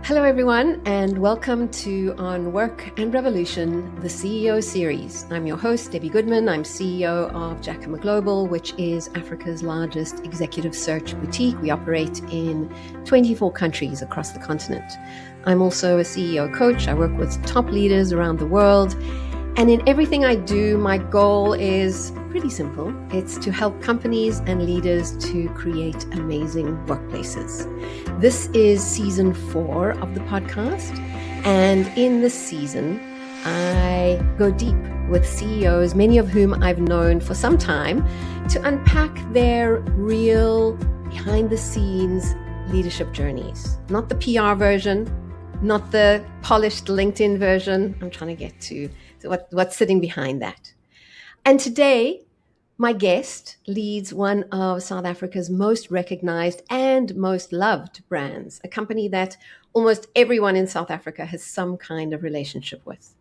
Hello, everyone, and welcome to On Work and Revolution, the CEO series. I'm your host, Debbie Goodman. I'm CEO of Dis-Chem Global, which is Africa's largest executive search boutique. We operate in 24 countries across the continent. I'm also a CEO coach. I work with top leaders around the world. And in everything I do, my goal is pretty simple. It's to help companies and leaders to create amazing workplaces. This is season 4 of the podcast. And in this season, I go deep with CEOs, many of whom I've known for some time, to unpack their real behind the scenes leadership journeys. Not the PR version, not the polished LinkedIn version. I'm trying to get to what's sitting behind that. And today, my guest leads one of South Africa's most recognized and most loved brands, a company that almost everyone in South Africa has some kind of relationship with.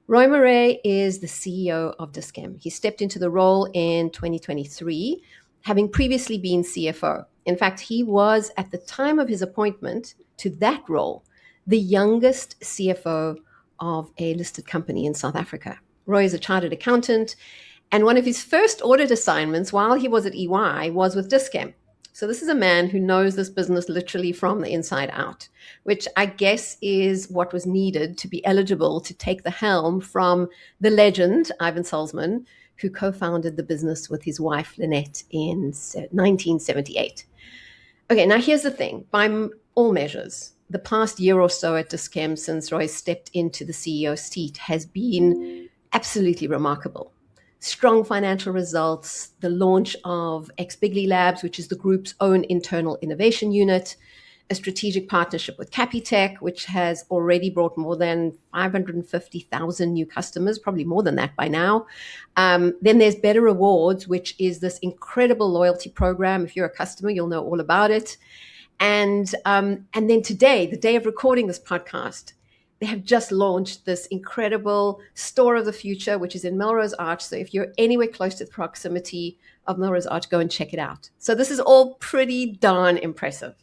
Rui Morais is the CEO of Dis-Chem. He stepped into the role in 2023, having previously been CFO. In fact, he was, at the time of his appointment to that role, the youngest CFO of a listed company in South Africa. Rui is a chartered accountant, and one of his first audit assignments while he was at EY was with Dis-Chem. So this is a man who knows this business literally from the inside out, which I guess is what was needed to be eligible to take the helm from the legend, Ivan Salzman, who co-founded the business with his wife, Lynette, in 1978. Okay, now here's the thing. By all measures, the past year or so at Dis-Chem, since Rui stepped into the CEO seat, has been absolutely remarkable. Strong financial results, the launch of Ex-Bigly Labs, which is the group's own internal innovation unit, a strategic partnership with Capitec, which has already brought more than 550,000 new customers, probably more than that by now. Then there's Better Rewards, which is this incredible loyalty program. If you're a customer, you'll know all about it. And then today, the day of recording this podcast, they have just launched this incredible store of the future, which is in Melrose Arch. So if you're anywhere close to the proximity of Melrose Arch, go and check it out. So this is all pretty darn impressive.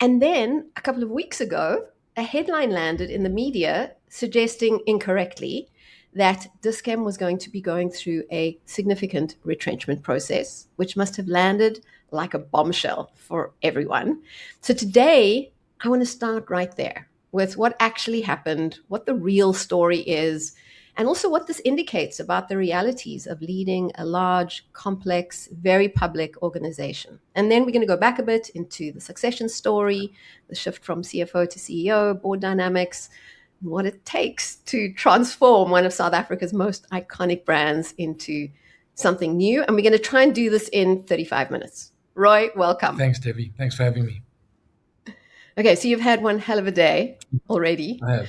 And then a couple of weeks ago, a headline landed in the media suggesting incorrectly that Dis-Chem was going to be going through a significant retrenchment process, which must have landed like a bombshell for everyone. So today, I want to start right there with what actually happened, what the real story is, and also what this indicates about the realities of leading a large, complex, very public organization. And then we're going to go back a bit into the succession story, the shift from CFO to CEO, board dynamics, and what it takes to transform one of South Africa's most iconic brands into something new. And we're going to try and do this in 35 minutes. Rui, welcome. Thanks, Debbie. Thanks for having me. Okay, so you've had one hell of a day already. I have.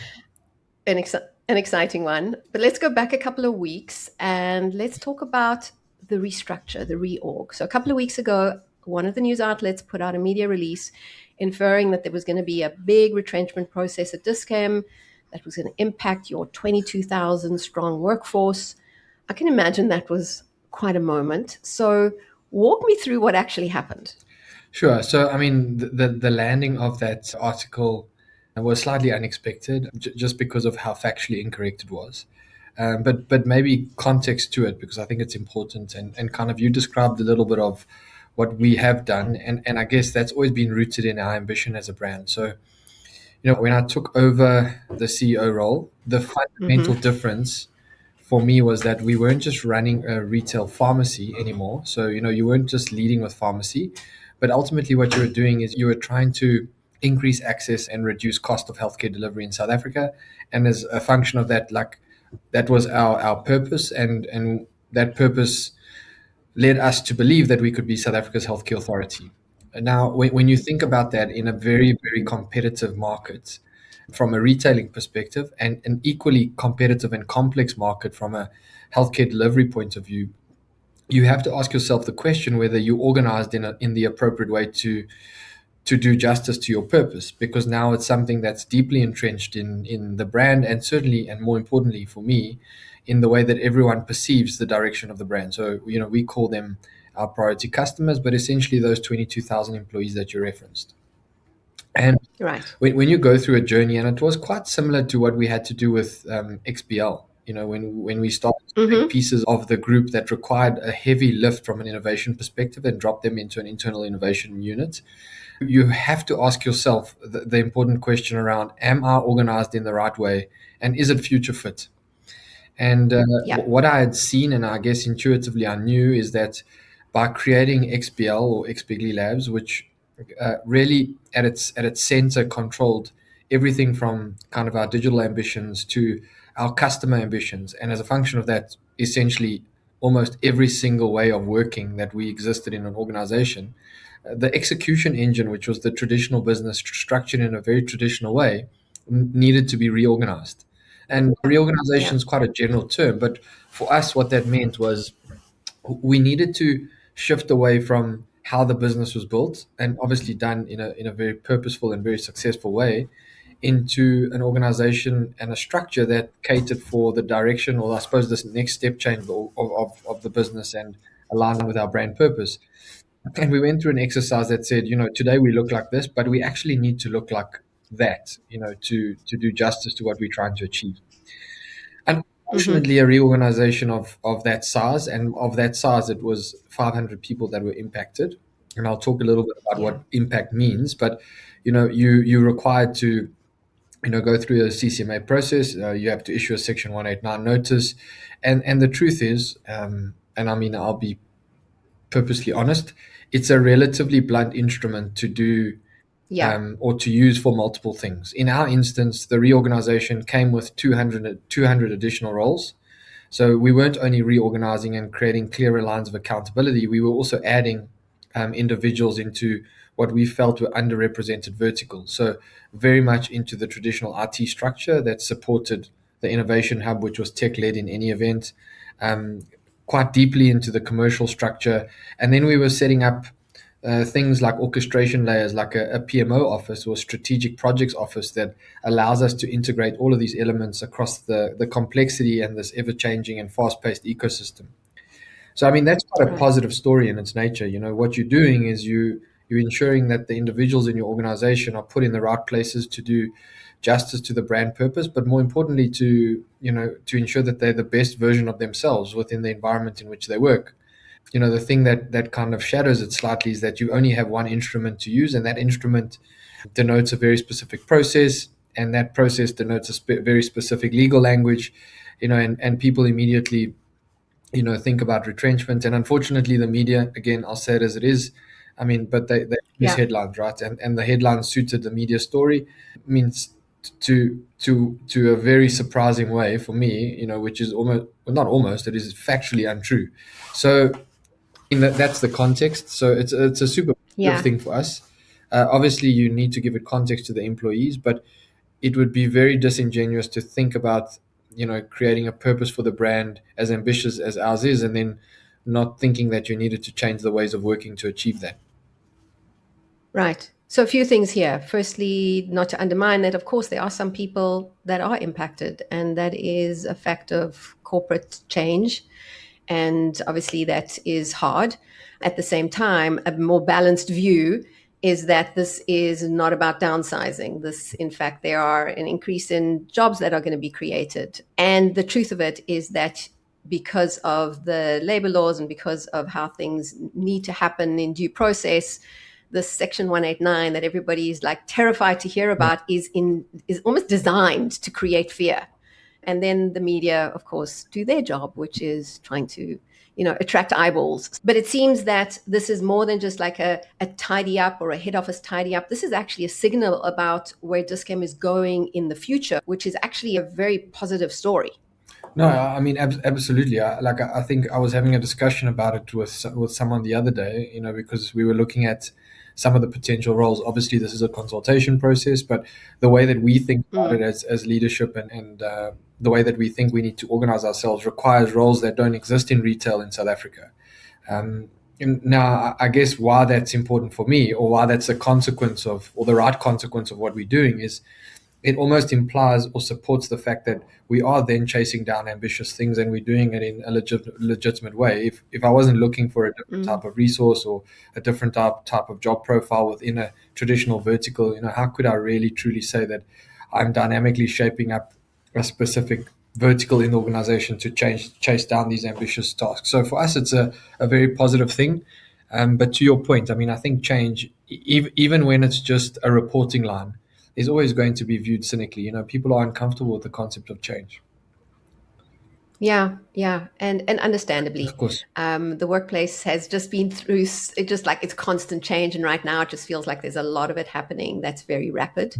An exciting one. But let's go back a couple of weeks and let's talk about the restructure, the reorg. So a couple of weeks ago, one of the news outlets put out a media release inferring that there was going to be a big retrenchment process at Dis-Chem that was going to impact your 22,000 strong workforce. I can imagine that was quite a moment. So walk me through what actually happened. Sure. So, I mean, the landing of that article was slightly unexpected just because of how factually incorrect it was. But maybe context to it, because I think it's important. And kind of you described a little bit of what we have done. And I guess that's always been rooted in our ambition as a brand. So, when I took over the CEO role, the fundamental difference for me was that we weren't just running a retail pharmacy anymore. So, you weren't just leading with pharmacy, but ultimately what you were doing is you were trying to increase access and reduce cost of healthcare delivery in South Africa. And as a function of that, that was our purpose. And that purpose led us to believe that we could be South Africa's healthcare authority. Now, when you think about that in a very, very competitive market, from a retailing perspective, and an equally competitive and complex market from a healthcare delivery point of view, you have to ask yourself the question whether you organized in the appropriate way to do justice to your purpose, because now it's something that's deeply entrenched in the brand, and certainly, and more importantly for me, in the way that everyone perceives the direction of the brand. So, we call them our priority customers, but essentially those 22,000 employees that you referenced. And Right. when you go through a journey, and it was quite similar to what we had to do with XBL, when we started to take Mm-hmm. pieces of the group that required a heavy lift from an innovation perspective and drop them into an internal innovation unit, you have to ask yourself the important question around, am I organized in the right way? And is it future fit? And Yeah. what I had seen, and I guess intuitively I knew, is that by creating XBL or XBigly Labs, which really at its center controlled everything from kind of our digital ambitions to our customer ambitions, and as a function of that, essentially almost every single way of working that we existed in an organization. The execution engine, which was the traditional business structured in a very traditional way, needed to be reorganized. And reorganization Yeah. is quite a general term, but for us, what that meant was we needed to shift away from how the business was built, and obviously done in a very purposeful and very successful way, into an organization and a structure that catered for the direction, or I suppose this next step change of the business, and aligned with our brand purpose. And we went through an exercise that said, today we look like this, but we actually need to look like that, to do justice to what we're trying to achieve. Mm-hmm. Unfortunately, a reorganization of that size, and of that size, it was 500 people that were impacted. And I'll talk a little bit about Yeah. what impact means. But you're required to go through a CCMA process. You have to issue a Section 189 notice, and the truth is, and I mean, I'll be purposely honest, it's a relatively blunt instrument to do, Yeah. or to use for multiple things. In our instance, the reorganization came with 200 additional roles. So we weren't only reorganizing and creating clearer lines of accountability, we were also adding individuals into what we felt were underrepresented verticals. So very much into the traditional IT structure that supported the innovation hub, which was tech led in any event, um, quite deeply into the commercial structure. And then we were setting up things like orchestration layers, like a PMO office or strategic projects office that allows us to integrate all of these elements across the complexity and this ever changing and fast paced ecosystem. So, I mean, that's quite a Right. positive story in its nature. What you're doing is you're ensuring that the individuals in your organization are put in the right places to do justice to the brand purpose, but more importantly, to ensure that they're the best version of themselves within the environment in which they work. The thing that kind of shadows it slightly is that you only have one instrument to use, and that instrument denotes a very specific process, and that process denotes a very specific legal language, and people immediately think about retrenchment. And unfortunately, the media, again, I'll say it as it is, I mean, but they use Yeah. headlines, right? And the headlines suited the media story. Means to a very surprising way for me, which is almost, well, not almost, it is factually untrue. So that's the context. So it's a super positive Yeah. thing for us. Obviously, you need to give it context to the employees, but it would be very disingenuous to think about creating a purpose for the brand as ambitious as ours is, and then not thinking that you needed to change the ways of working to achieve that. Right. So a few things here. Firstly, not to undermine that, of course, there are some people that are impacted, and that is a fact of corporate change. And obviously, that is hard. At the same time, a more balanced view is that this is not about downsizing. This, in fact, there are an increase in jobs that are going to be created. And the truth of it is that because of the labor laws and because of how things need to happen in due process, this Section 189 that everybody is like terrified to hear about is almost designed to create fear. And then the media, of course, do their job, which is trying to attract eyeballs. But it seems that this is more than just like a tidy up or a head office tidy up. This is actually a signal about where Dis-Chem is going in the future, which is actually a very positive story. No, I mean, absolutely. I think I was having a discussion about it with someone the other day, because we were looking at some of the potential roles. Obviously, this is a consultation process, but the way that we think about it Mm. as leadership, and the way that we think we need to organize ourselves, requires roles that don't exist in retail in South Africa. And now, I guess why that's important for me, or why that's a consequence of, or the right consequence of what we're doing, is it almost implies or supports the fact that we are then chasing down ambitious things and we're doing it in a legitimate way. If I wasn't looking for a different type of resource or a different type of job profile within a traditional vertical, how could I really truly say that I'm dynamically shaping up a specific vertical in the organization to chase down these ambitious tasks? So for us, it's a very positive thing. But to your point, I mean, I think change, even when it's just a reporting line, is always going to be viewed cynically. People are uncomfortable with the concept of change. Yeah, and understandably, Of course. the workplace has just been through it, just like it's constant change, and right now it just feels like there's a lot of it happening that's very rapid.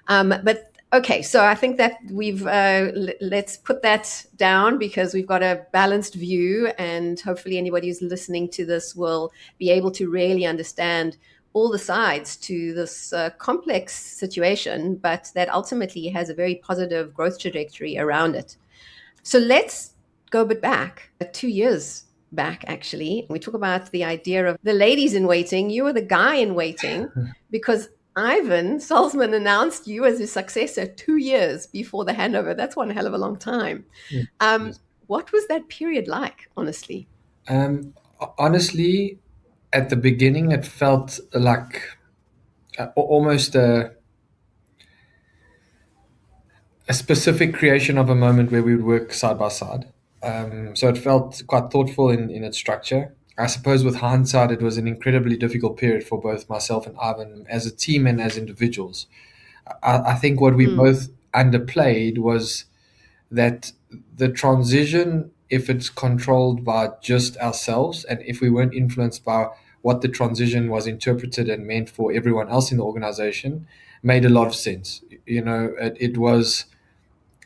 But okay, so I think that we've let's put that down because we've got a balanced view, and hopefully anybody who's listening to this will be able to really understand all the sides to this complex situation, but that ultimately has a very positive growth trajectory around it. So let's go a bit back, 2 years back, actually. We talk about the idea of the ladies in waiting. You were the guy in waiting because Ivan Salzman announced you as his successor 2 years before the handover. That's one hell of a long time. Yes. What was that period like, honestly? Honestly, at the beginning, it felt like almost a specific creation of a moment where we would work side by side. So it felt quite thoughtful in its structure. I suppose with hindsight, it was an incredibly difficult period for both myself and Ivan as a team and as individuals. I think what we both underplayed was that the transition, if it's controlled by just ourselves and if we weren't influenced by what the transition was interpreted and meant for everyone else in the organization, made a lot of sense. It was,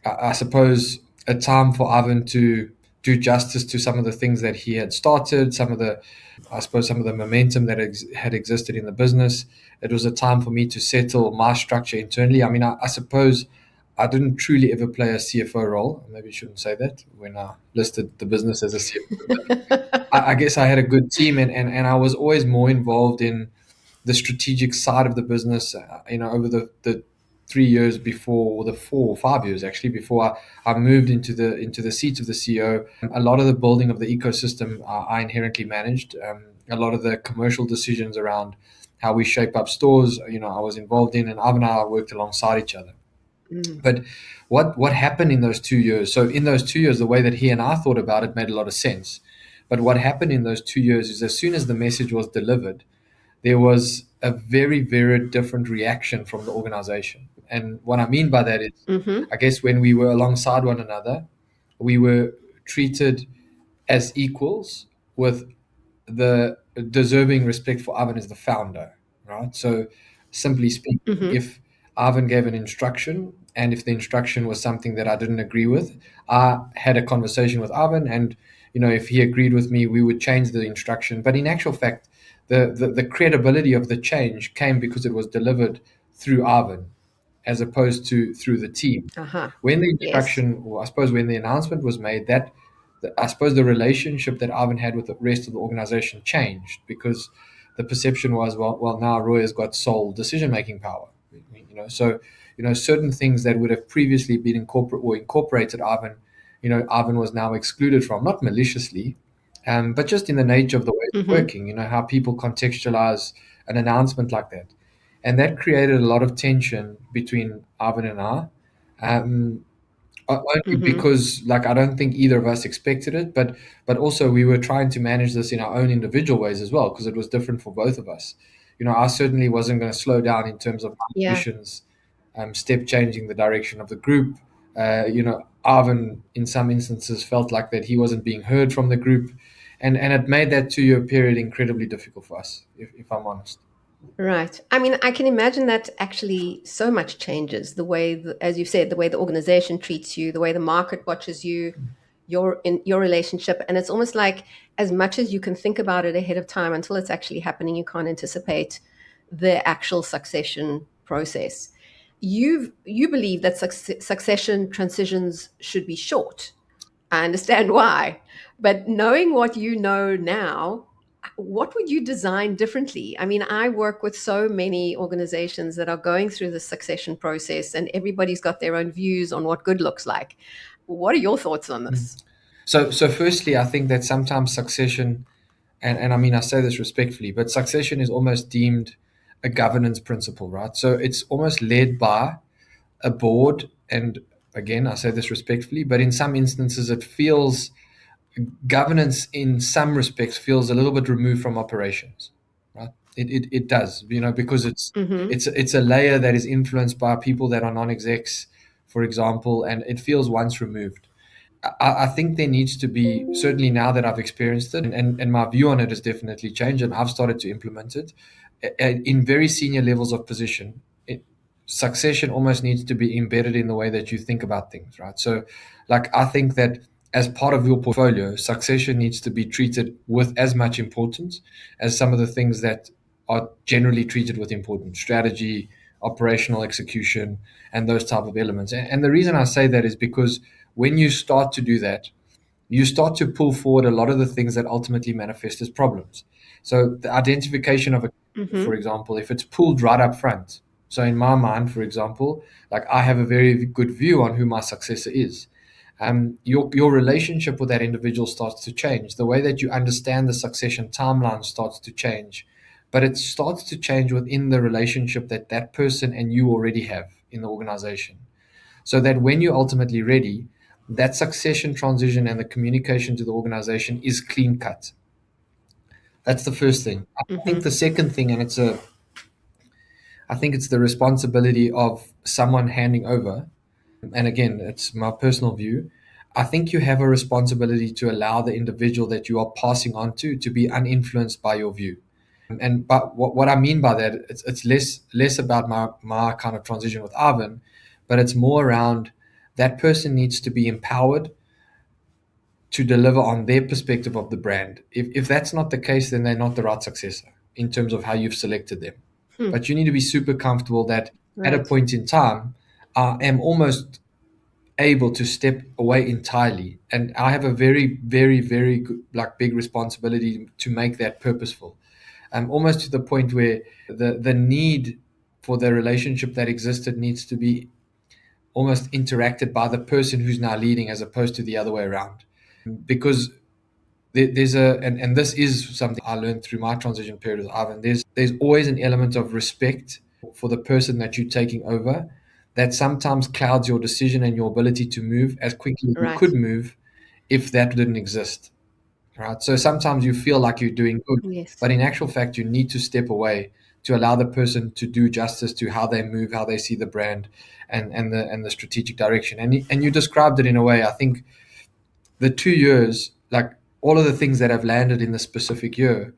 I suppose, a time for Ivan to do justice to some of the things that he had started, some of the momentum that had existed in the business. It was a time for me to settle my structure internally. I mean, I suppose I didn't truly ever play a CFO role. Maybe I shouldn't say that when I listed the business as a CFO. I guess I had a good team, and I was always more involved in the strategic side of the business. Over the 3 years before, or the 4 or 5 years actually, before I moved into the seat of the CEO, a lot of the building of the ecosystem I inherently managed. A lot of the commercial decisions around how we shape up stores, I was involved in, and Ivan and I worked alongside each other. But what happened in those 2 years? So in those 2 years, the way that he and I thought about it made a lot of sense. But what happened in those 2 years is as soon as the message was delivered, there was a very, very different reaction from the organization. And what I mean by that is, I guess when we were alongside one another, we were treated as equals with the deserving respect for Ivan as the founder, right? So, simply speaking, if Ivan gave an instruction and if the instruction was something that I didn't agree with, I had a conversation with Ivan, and if he agreed with me, we would change the instruction. But in actual fact, the credibility of the change came because it was delivered through Ivan as opposed to through the team. When the Yes. instruction, or I suppose when the announcement was made, I suppose the relationship that Ivan had with the rest of the organization changed because the perception was, well, now Roy has got sole decision-making power. So certain things that would have previously been incorporated Ivan, Ivan was now excluded from, not maliciously, but just in the nature of the way it's working. How people contextualize an announcement like that, and that created a lot of tension between Ivan and I. Only because, like, I don't think either of us expected it, but also we were trying to manage this in our own individual ways as well because it was different for both of us. I certainly wasn't going to slow down in terms of my Yeah. ambitions, step changing the direction of the group. Ivan, in some instances, felt like that he wasn't being heard from the group, and it made that 2 year period incredibly difficult for us, if I'm honest. Right. I mean, I can imagine that actually so much changes the way, as you said, the way the organization treats you, the way the market watches you, your relationship, and it's almost like as much as you can think about it ahead of time until it's actually happening, you can't anticipate the actual succession process. You believe that succession transitions should be short. I understand why, but knowing what you know now, what would you design differently? I mean, I work with so many organizations that are going through the succession process, and everybody's got their own views on what good looks like. What are your thoughts on this? So firstly, I think that sometimes succession, and I mean, I say this respectfully, but succession is almost deemed a governance principle, right? So it's almost led by a board. And again, I say this respectfully, but in some instances, it feels governance in some respects feels a little bit removed from operations, right? It does, because Mm-hmm. it's a layer that is influenced by people that are non-execs, for example, and it feels once removed. I think there needs to be, certainly now that I've experienced it, and my view on it has definitely changed, and I've started to implement it in very senior levels of position. Succession almost needs to be embedded in the way that you think about things, right? So, like, I think that as part of your portfolio, succession needs to be treated with as much importance as some of the things that are generally treated with importance: strategy, operational execution, and those type of elements. And the reason I say that is because when you start to do that, you start to pull forward a lot of the things that ultimately manifest as problems. So the identification of a, for Mm-hmm. example, if it's pulled right up front. So in my mind, for example, like I have a very good view on who my successor is. Your relationship with that individual starts to change. The way that you understand the succession timeline starts to change, but it starts to change within the relationship that that person and you already have in the organization, so that when you're ultimately ready, that succession transition and the communication to the organization is clean cut. That's the first thing. I think Mm-hmm. the second thing, and I think it's the responsibility of someone handing over. And again, it's my personal view. I think you have a responsibility to allow the individual that you are passing on to be uninfluenced by your view. And but what I mean by that, it's less about my kind of transition with Ivan, but it's more around that person needs to be empowered to deliver on their perspective of the brand. If that's not the case, then they're not the right successor in terms of how you've selected them. Hmm. But you need to be super comfortable that at a Right. point in time, I am almost able to step away entirely, and I have a very, very, very good, like big responsibility to make that purposeful. Almost to the point where the need for the relationship that existed needs to be almost interacted by the person who's now leading as opposed to the other way around. Because there's and this is something I learned through my transition period with Ivan. There's always an element of respect for the person that you're taking over that sometimes clouds your decision and your ability to move as quickly as you Right. could move if that didn't exist. Right. So sometimes you feel like you're doing good, Yes. but in actual fact, you need to step away to allow the person to do justice to how they move, how they see the brand, and the strategic direction. And you described it in a way. I think the 2 years, like all of the things that have landed in the specific year,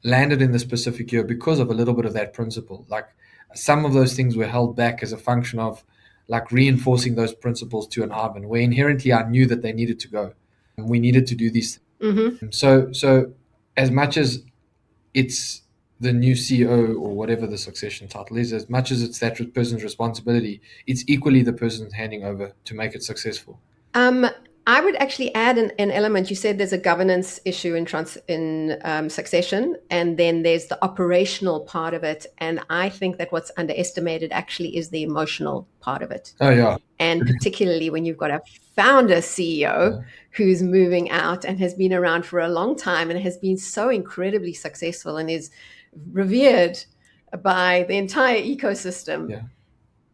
landed in the specific year because of a little bit of that principle. Like some of those things were held back as a function of like reinforcing those principles to an Ivan, where inherently I knew that they needed to go. We needed to do these. Mm-hmm. So as much as it's the new CEO or whatever the succession title is, as much as it's that person's responsibility, it's equally the person's handing over to make it successful. Um, I would actually add an element. You said there's a governance issue in succession, and then there's the operational part of it. And I think that what's underestimated actually is the emotional part of it. Oh yeah, And particularly when you've got a founder CEO yeah, who's moving out and has been around for a long time and has been so incredibly successful and is revered by the entire ecosystem, yeah.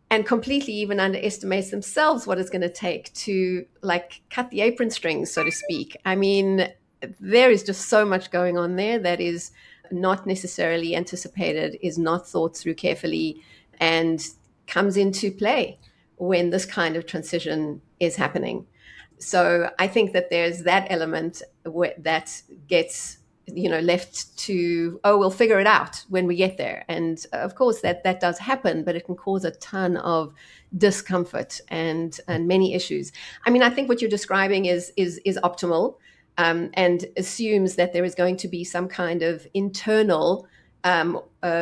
and completely even underestimates themselves what it's going to take to like cut the apron strings, so to speak. I mean, there is just so much going on there that is not necessarily anticipated, is not thought through carefully, and comes into play when this kind of transition is happening. So I think that there's that element that gets left to, oh, we'll figure it out when we get there. And of course that does happen, but it can cause a ton of discomfort and many issues. I mean, I think what you're describing is optimal, and assumes that there is going to be some kind of internal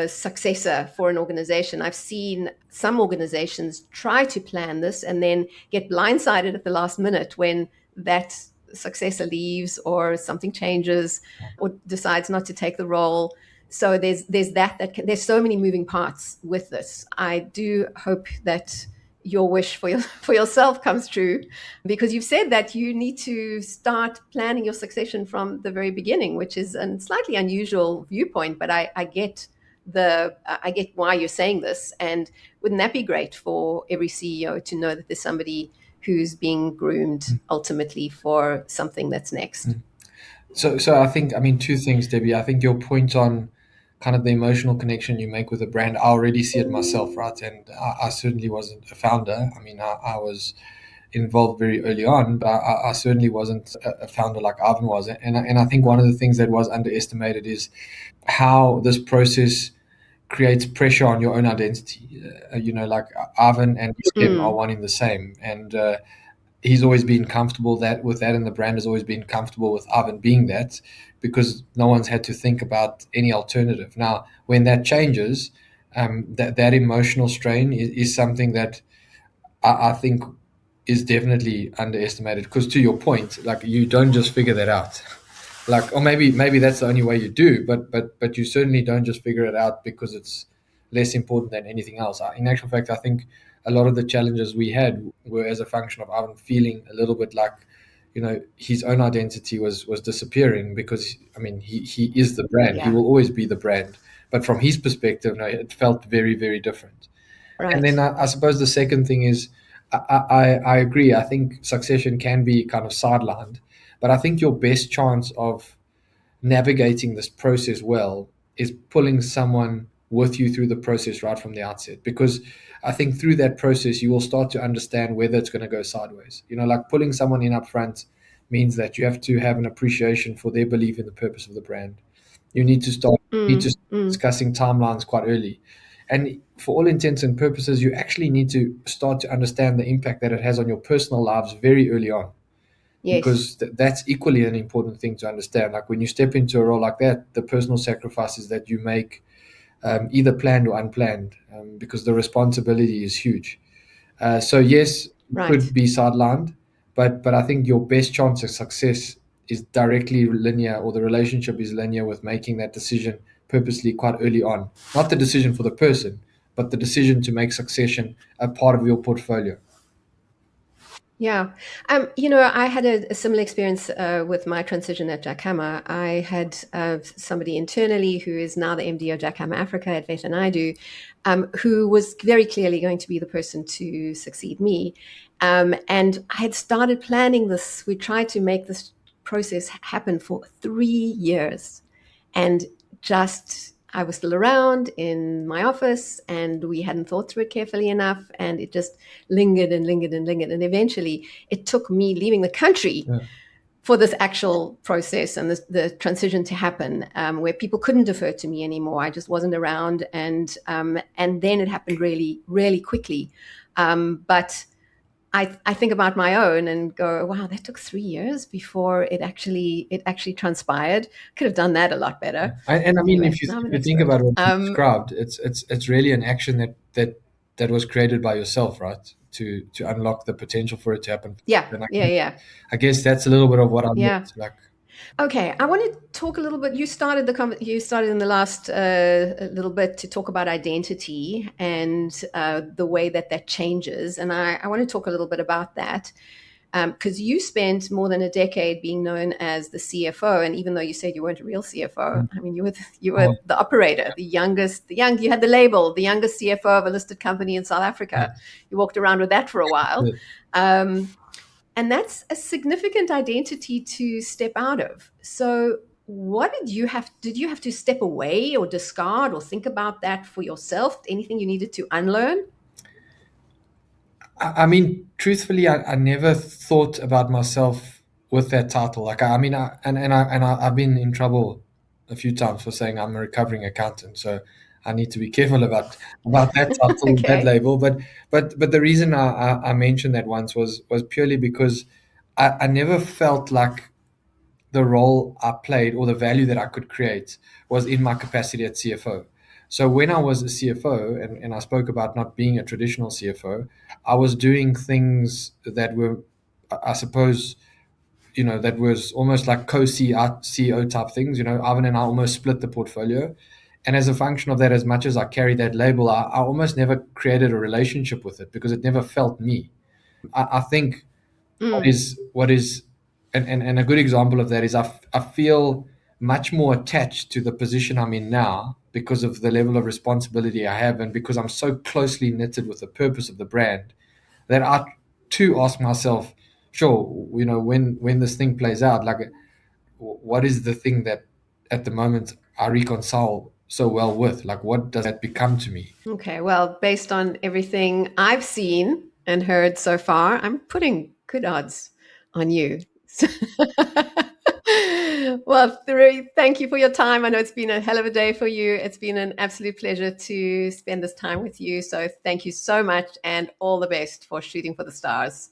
successor for an organization. I've seen some organizations try to plan this and then get blindsided at the last minute when that successor leaves or something changes or decides not to take the role. So there's so many moving parts with this. I do hope that your wish for yourself comes true, because you've said that you need to start planning your succession from the very beginning, which is a slightly unusual viewpoint, but I get why you're saying this. And wouldn't that be great for every CEO to know that there's somebody who's being groomed ultimately for something that's next? So I think, I mean, two things, Debbie. I think your point on kind of the emotional connection you make with a brand, I already see it myself, right? And I certainly wasn't a founder. I mean, I was involved very early on, but I certainly wasn't a founder like Ivan was. And I think one of the things that was underestimated is how this process creates pressure on your own identity. Like Ivan and Dis-Chem are one in the same. And he's always been comfortable with that, and the brand has always been comfortable with Ivan being that, because no one's had to think about any alternative. Now, when that changes, that emotional strain is something that I think is definitely underestimated. Because to your point, like, you don't just figure that out. Like, or maybe that's the only way you do, but you certainly don't just figure it out because it's less important than anything else. In actual fact, I think a lot of the challenges we had were as a function of Ivan feeling a little bit like, his own identity was disappearing, because I mean, he is the brand. He Yeah. will always be the brand. But from his perspective, no, it felt very, very different. And then Right. I suppose the second thing is, I agree. I think succession can be kind of sidelined, but I think your best chance of navigating this process well is pulling someone with you through the process right from the outset. Because I think through that process, you will start to understand whether it's going to go sideways. Like pulling someone in up front means that you have to have an appreciation for their belief in the purpose of the brand. You need to start discussing timelines quite early. And for all intents and purposes, you actually need to start to understand the impact that it has on your personal lives very early on, Yes. because that's equally an important thing to understand. Like, when you step into a role like that, the personal sacrifices that you make, either planned or unplanned, because the responsibility is huge. So yes, you Right. could be sidelined, but I think your best chance of success is directly linear, or the relationship is linear with making that decision purposely quite early on. Not the decision for the person, but the decision to make succession a part of your portfolio. Yeah. I had a similar experience with my transition at Jackhammer. I had somebody internally who is now the MD of Jackhammer Africa at Vet and I Do, who was very clearly going to be the person to succeed me. And I had started planning this. We tried to make this process happen for 3 years. And just I was still around in my office, and we hadn't thought through it carefully enough, and it just lingered and lingered and lingered, and eventually it took me leaving the country Yeah. for this actual process and the transition to happen, where people couldn't defer to me anymore. I just wasn't around, and then it happened really, really quickly. But I think about my own and go, wow, that took 3 years before it actually transpired. Could have done that a lot better. And I mean, Anyway, if you now I'm an think expert. about what you described, it's really an action that was created by yourself, right? To unlock the potential for it to happen. Yeah, And yeah, yeah, I guess that's a little bit of what I yeah. meant. Like, Okay, I want to talk a little bit. You started in the last little bit to talk about identity and the way that changes, and I want to talk a little bit about that. Because you spent more than a decade being known as the CFO, and even though you said you weren't a real CFO, I mean, you were oh, the operator, you had the label, the youngest CFO of a listed company in South yeah, Africa. You walked around with that for a while, yeah. and that's a significant identity to step out of. So, what did you have to step away or discard or think about that for yourself? Anything you needed to unlearn? I mean, truthfully, I never thought about myself with that title. Like, I mean, I've been in trouble a few times for saying I'm a recovering accountant. So I need to be careful about that title, that Okay. label. But the reason I mentioned that once was purely because I never felt like the role I played or the value that I could create was in my capacity as CFO. So when I was a CFO, and I spoke about not being a traditional CFO, I was doing things that were, I suppose, that was almost like co-CEO type things. Ivan and I almost split the portfolio. And as a function of that, as much as I carried that label, I almost never created a relationship with it because it never felt me. I think what is and a good example of that is I feel much more attached to the position I'm in now because of the level of responsibility I have, and because I'm so closely knitted with the purpose of the brand, that I too ask myself, sure, when this thing plays out, like, what is the thing that at the moment I reconcile so well with? Like, what does that become to me? Okay, well, based on everything I've seen and heard so far, I'm putting good odds on you. Well, thank you for your time. I know it's been a hell of a day for you. It's been an absolute pleasure to spend this time with you. So thank you so much, and all the best for shooting for the stars.